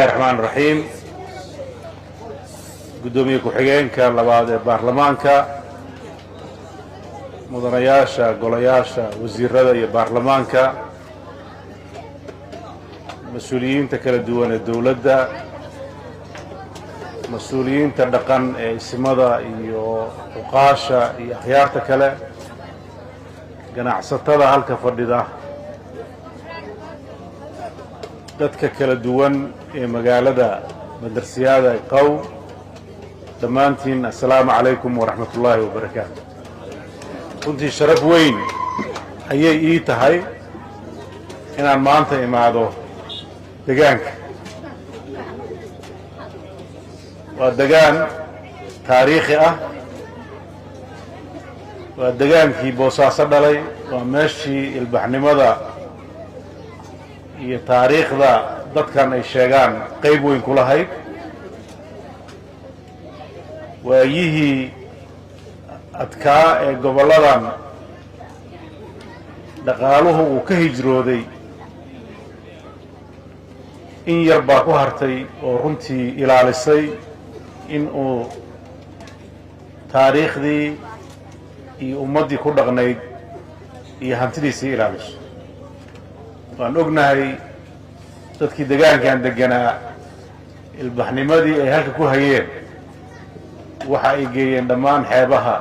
الرحمن الرحيم قدومي كحجينك لبعض برلمانك مدنياشا قلياشا وزيرada برلمانك مسؤولين تكلا دوان الدولة مسؤولين تدقن اسمدا iyo uqaasha iyo akhyaarta kale ganacsatada halka fadhida dadka kala duwan ee magaalada madrasiyada qaw damaantiin assalaamu alaykum wa rahmatullahi wa barakaatuh kunti sharaf weyn ayay ii tahay inaan maanta imaado deegaanka waa deegaan taariikhi ah waa deegaankii Boosaaso dhalay waa meeshii ilbaxnimada iyo taariikhda dadkan ay sheegaan qayb weyn ku lahayd waayihii adkaa ee goboladan dhaqaaluhu uu ka hijrooday in yar baa ku hartay oo runtii ilaalisay in uu taariikhdii iyo ummaddii ku dhaqnayd iyo hantidiisii ilaaliso waan ognahay dadkii deegaankan deganaa ilbaxnimadii ay halka ku hayeen waxa ay geeyeen dhammaan xeebaha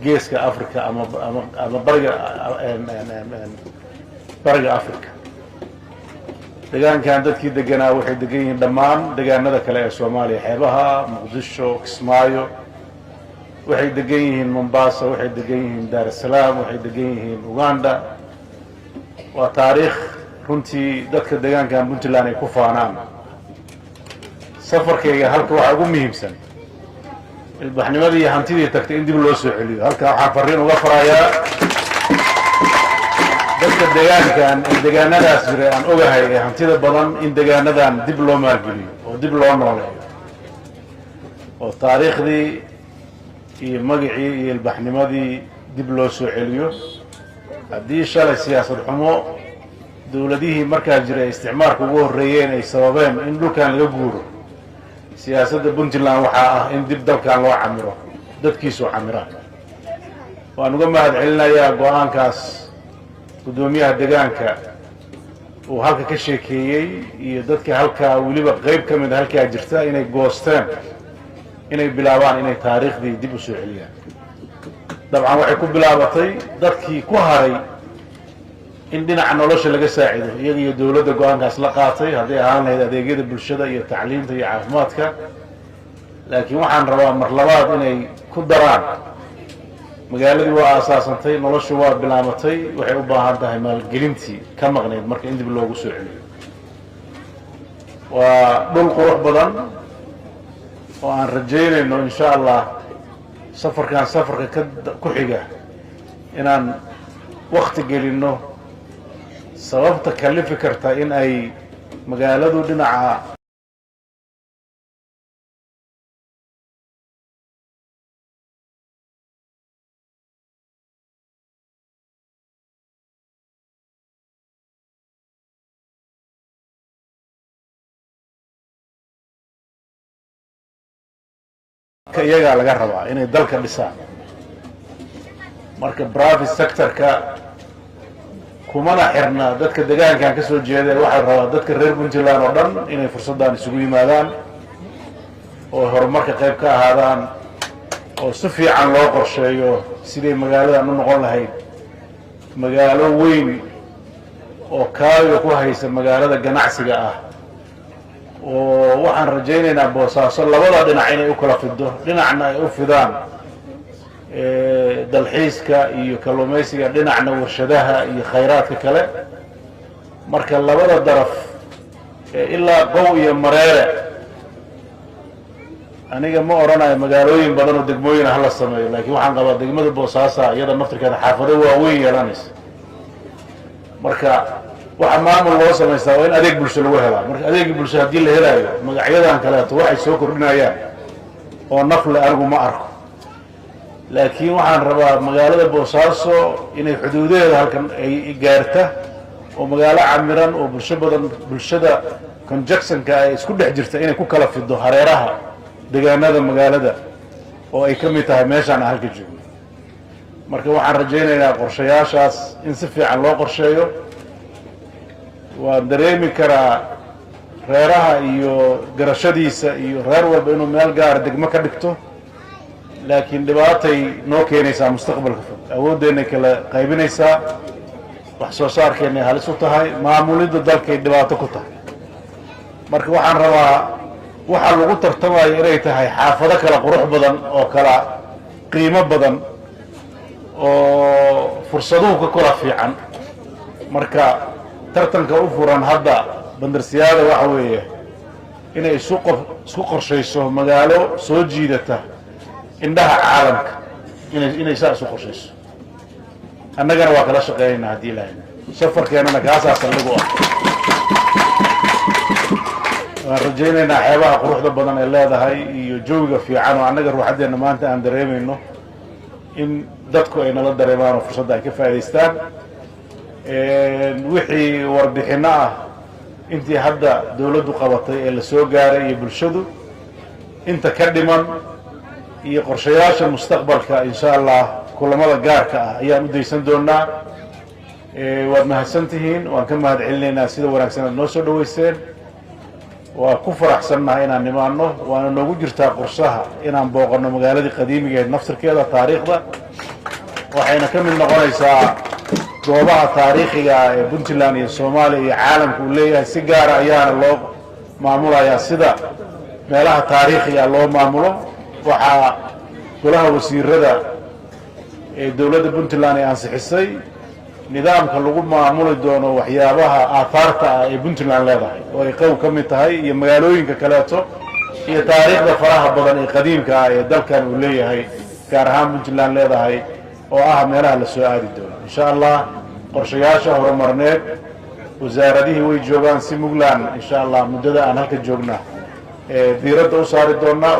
geeska Afrika ama bariga Afrika deegaankan dadkii deganaa waxay degan yihiin dhammaan deegaanada kale ee Soomaaliya xeebaha Muqdisho Kismaayo waxay degan yihiin Mombasa waxay degan yihiin Dar es Salaam waxay degan yihiin Uganda waa taariikh runtii dadka deegaankan Puntland ay ku faanaan safarkayga halka waxa ugu muhiimsan ilbaxnimadii hantidii tagtay in dib loo soo celiyo halka waxaan fariin uga farayaa dadka deegaankan deegaanadaas jira aan ogahay ee hantida badan in deegaanadan dib loo maalgeliyo oo dib loo nooleeyo oo taariikhdii iyo magacii iyo ilbaxnimadii dib loo soo celiyo haddii shalay siyaasad xumo dawladihii markaa jiray isticmaalka ugu horeeyeen ay sababeen in dhulkan laga guuro siyaasadda Puntland waxa ah in dib dalkan loo camiro dadkiisu camiraan waan uga mahad celinayaa go'aankaas gudoomiyaha deegaanka uu halka ka sheekeeyay iyo dadka halka waliba qayb ka mid halka jirta inay goosteen inay bilaabaan inay taariikhdii dib u soo celiyaan dabcan waxay ku bilaabatay dadkii ku haray in dhinaca nolosha laga saacido iyaga iyo dawladda go'aankaas la qaatay haddii ahaan lahayd adeegyada bulshada iyo tacliinta iyo caafimaadka laakiin waxaan rabaa mar labaad inay ku daraan magaaladii waa aasaasantay noloshu waa bilaabatay waxay u baahan tahay maalgelintii ka maqnayd marka in dib loogu soo celiyo waa dhul qurux badan oo aan rajaynayno insha Allah safarkan safarka ku xiga inaan waqti gelino sababta kalifi karta in ay magaaladu dhinaca iyaga laga rabaa inay dalka dhisaan marka private sector-ka kumana xirna dadka deegaankan ka soo jeeday waxa rabaa dadka reer Puntland oo dhan inay fursaddan isugu yimaadaan oo horumarka qayb ka ahaadaan oo si fiican loo qorsheeyo sidii magaaladan u noqon lahayd magaalo weyn oo kaayo ku haysa magaalada ganacsiga ah oo waxaan rajaynaynaa Boosaaso labada dhinac inay u kala fido dhinacna ay u fidaan dalxiiska iyo kalluumaysiga dhinacna warshadaha iyo khayraadka kale marka labada daraf ilaa qow iyo mareere aniga ma oranayo magaalooyin badan oo degmooyin ah la sameeyo laakiin waxaan qabaa degmada Boosaaso iyada naftirkeeda xaafado waaweyn yeelanaysa marka waxa maamul loo sameystaa waa in adeeg bulsho lagu helaa marka adeeg bulsho haddii la helayo magacyadan kale waxay soo kordhinayaan oo nafle anigu ma arko laakiin waxaan rabaa magaalada Boosaaso inay xuduudeeda halkan ay gaarta oo magaalo camiran oo bulsho badan bulshada conjectionka ay isku dhex jirta inay ku kala fido hareeraha deegaanada magaalada oo ay ka mid tahay meeshaan halka joogno marka waxaan rajaynaynaa qorshayaashaas in si fiican loo qorsheeyo waan dareemi karaa reeraha iyo garashadiisa iyo reer walba inuu meel gaar degmo ka dhigto laakiin dhibaatay noo keenaysaa mustaqbalka fog awooddeennay kala qaybinaysaa wax soo saarkeennay halis u tahay maamulidda dalkay dhibaato ku tahay marka waxaan rabaa waxaa lagu tartamayo inay tahay xaafado kala qurux badan oo kala qiimo badan oo fursaduhu ka kala fiican marka tartanka u furan hadda bandarsiyaada waxa weeye inay isku qorshayso magaalo soo jiidata indhaha caalamka inay saa isu qorshayso annagana waa kala shaqeynaynaa haddii ilaahay safarkeennana kaasaa saldhigu ah waan rajaynaynaa xeebaha quruxda badan ee leedahay iyo jawiga fiican oo annaga ruuxaddeenna maanta aan dareemayno in dadku ay nala dareemaan oo fursadda ay ka faa'idaystaan wixii warbixinno ah intii hadda dawladdu qabatay ee la soo gaaray iyo bulshadu inta ka dhiman iyo qorshayaasha mustaqbalka insha allah kulamada gaarka ah ayaan u daysan doonaa waad mahadsantihiin waan ka mahad celinaynaa sida wanaagsan aad noo soo dhaweyseen waa ku faraxsannahay inaan nimaanno waana noogu jirtaa qorshaha inaan booqanno magaaladii qadiimigeed naftirkeeda taariikhda waxayna ka mid noqonaysaa goobaha taariikhiga ee puntland iyo soomaaliya iyo caalamka uu leeyahay si gaara ayaana loo maamulayaa sida meelaha taariikhiga loo maamulo waxaa golaha wasiirada ee dowladda puntland ay ansixisay nidaamka lagu maamuli doono waxyaabaha aahaarta ah ee puntland leedahay oo ay qow ka mid tahay iyo magaalooyinka kaleeto iyo taariikhda faraha badan ee qadiimka ah ee dalkan uu leeyahay gaar ahaan puntland leedahay oo ah meelaha la soo aadi doono insha allah qorshayaasha horumarneed wasaaradihii way joogaan si mugland insha allah muddada aan halka joogna diiradda u saari doonaa